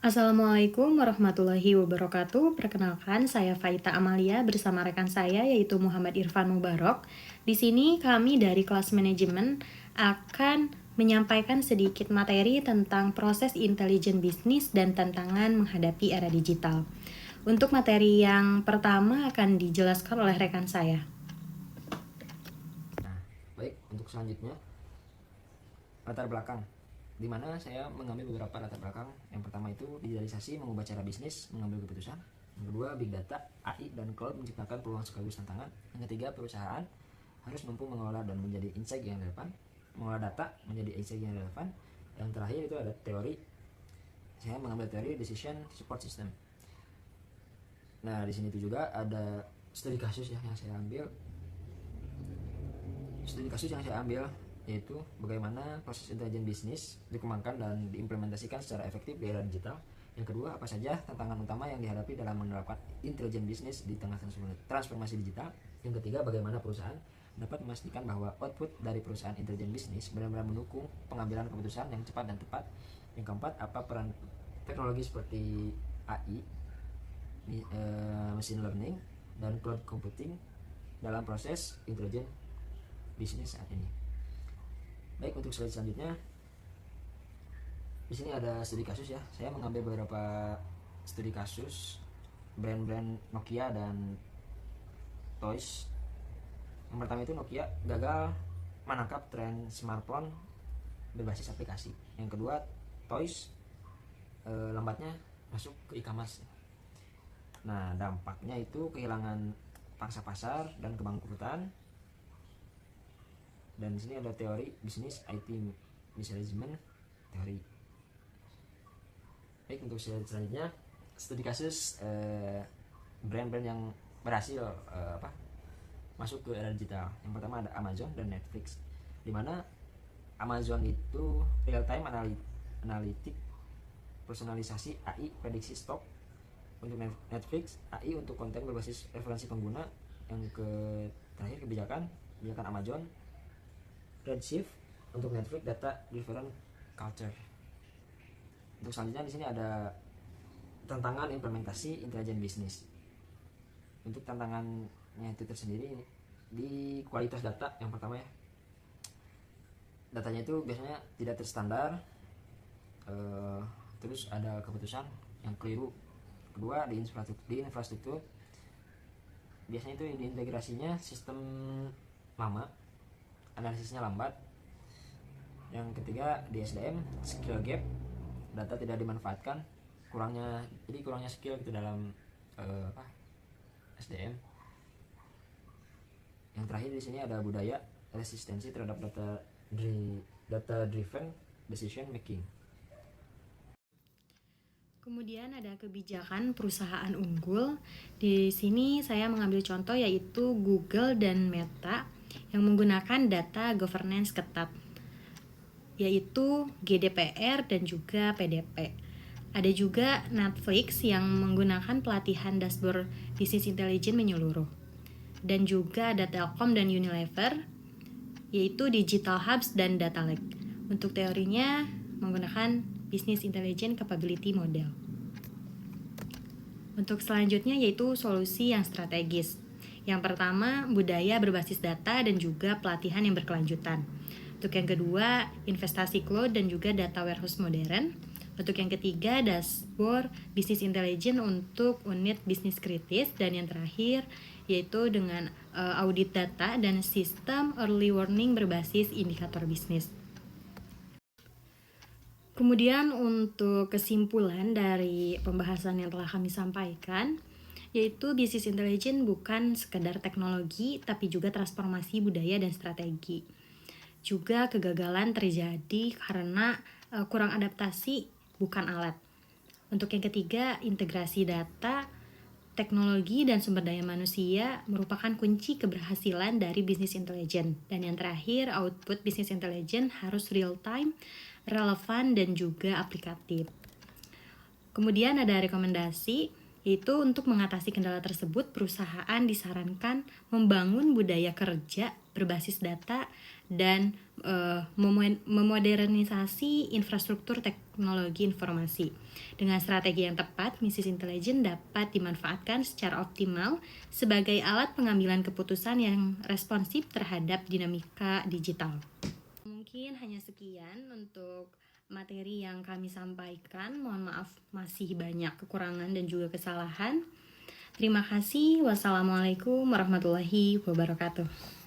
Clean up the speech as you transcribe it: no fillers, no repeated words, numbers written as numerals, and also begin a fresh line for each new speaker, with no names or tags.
Assalamualaikum warahmatullahi wabarakatuh. Perkenalkan, saya Faita Amalia bersama rekan saya yaitu Muhammad Irfan Mubarok. Di sini kami dari kelas manajemen akan menyampaikan sedikit materi tentang proses intelijen bisnis dan tantangan menghadapi era digital. Untuk materi yang pertama akan dijelaskan oleh rekan saya.
Nah, baik, untuk selanjutnya latar belakang, di mana saya mengambil beberapa latar belakang. Yang pertama itu digitalisasi mengubah cara bisnis mengambil keputusan. Yang kedua, big data, AI dan cloud menciptakan peluang sekaligus tantangan. Yang ketiga, perusahaan harus mampu mengelola dan menjadi insight yang relevan, mengelola data menjadi insight yang relevan. Yang terakhir itu ada teori. Saya mengambil teori decision support system. Nah, di sini itu juga ada studi kasus ya yang saya ambil. Studi kasus yang saya ambil yaitu bagaimana proses intelijen bisnis dikembangkan dan diimplementasikan secara efektif di era digital. Yang kedua, apa saja tantangan utama yang dihadapi dalam menerapkan intelijen bisnis di tengah transformasi digital. Yang ketiga, bagaimana perusahaan dapat memastikan bahwa output dari perusahaan intelijen bisnis benar-benar mendukung pengambilan keputusan yang cepat dan tepat. Yang keempat, apa peran teknologi seperti AI, machine learning, dan cloud computing dalam proses intelijen bisnis saat ini. Baik, untuk slide selanjutnya, di sini ada studi kasus ya. Saya mengambil beberapa studi kasus brand-brand Nokia dan Toys. Yang pertama itu Nokia gagal menangkap tren smartphone berbasis aplikasi. Yang kedua, Toys lambatnya masuk ke e-commerce. Nah, dampaknya itu kehilangan pangsa pasar dan kebangkrutan. Dan di sini ada teori bisnis IT management teori. Baik, untuk selanjutnya studi kasus brand-brand yang berhasil masuk ke era digital. Yang pertama ada Amazon dan Netflix, di mana Amazon itu real time analitik, personalisasi AI, prediksi stok. Untuk Netflix, AI untuk konten berbasis referensi pengguna. Yang terakhir kebijakan Amazon Redshift. Untuk Netflix, data driven culture. Untuk selanjutnya di sini ada tantangan implementasi intelijen bisnis. Untuk tantangannya itu tersendiri di kualitas data. Yang pertama ya, datanya itu biasanya tidak terstandar, terus ada keputusan yang keliru. Kedua, di infrastruktur biasanya itu diintegrasinya sistem lama, analisisnya lambat. Yang ketiga, di SDM skill gap, data tidak dimanfaatkan, kurangnya skill itu dalam SDM. Yang terakhir di sini ada budaya resistensi terhadap data driven decision making.
Kemudian ada kebijakan perusahaan unggul. Di sini saya mengambil contoh yaitu Google dan Meta yang menggunakan data governance ketat, yaitu GDPR dan juga PDP. Ada juga Netflix yang menggunakan pelatihan dashboard bisnis intelijen menyeluruh. Dan juga ada Telkom dan Unilever, yaitu Digital Hubs dan Data Lake. Untuk teorinya menggunakan Business Intelligence Capability Model. Untuk selanjutnya yaitu solusi yang strategis. Yang pertama, budaya berbasis data dan juga pelatihan yang berkelanjutan. Untuk yang kedua, investasi cloud dan juga data warehouse modern. Untuk yang ketiga, dashboard business intelligence untuk unit bisnis kritis. Dan yang terakhir yaitu dengan audit data dan sistem early warning berbasis indikator bisnis. Kemudian untuk kesimpulan dari pembahasan yang telah kami sampaikan, yaitu bisnis intelligence bukan sekedar teknologi, tapi juga transformasi budaya dan strategi. Juga kegagalan terjadi karena kurang adaptasi, bukan alat. Untuk yang ketiga, integrasi data, teknologi, dan sumber daya manusia merupakan kunci keberhasilan dari bisnis intelligence. Dan yang terakhir, output bisnis intelligence harus real time, relevan, dan juga aplikatif. Kemudian ada rekomendasi, yaitu untuk mengatasi kendala tersebut, perusahaan disarankan membangun budaya kerja berbasis data dan memodernisasi infrastruktur teknologi informasi. Dengan strategi yang tepat, bisnis intelijen dapat dimanfaatkan secara optimal sebagai alat pengambilan keputusan yang responsif terhadap dinamika digital. Mungkin hanya sekian untuk materi yang kami sampaikan. Mohon maaf masih banyak kekurangan dan juga kesalahan. Terima kasih. Wassalamualaikum warahmatullahi wabarakatuh.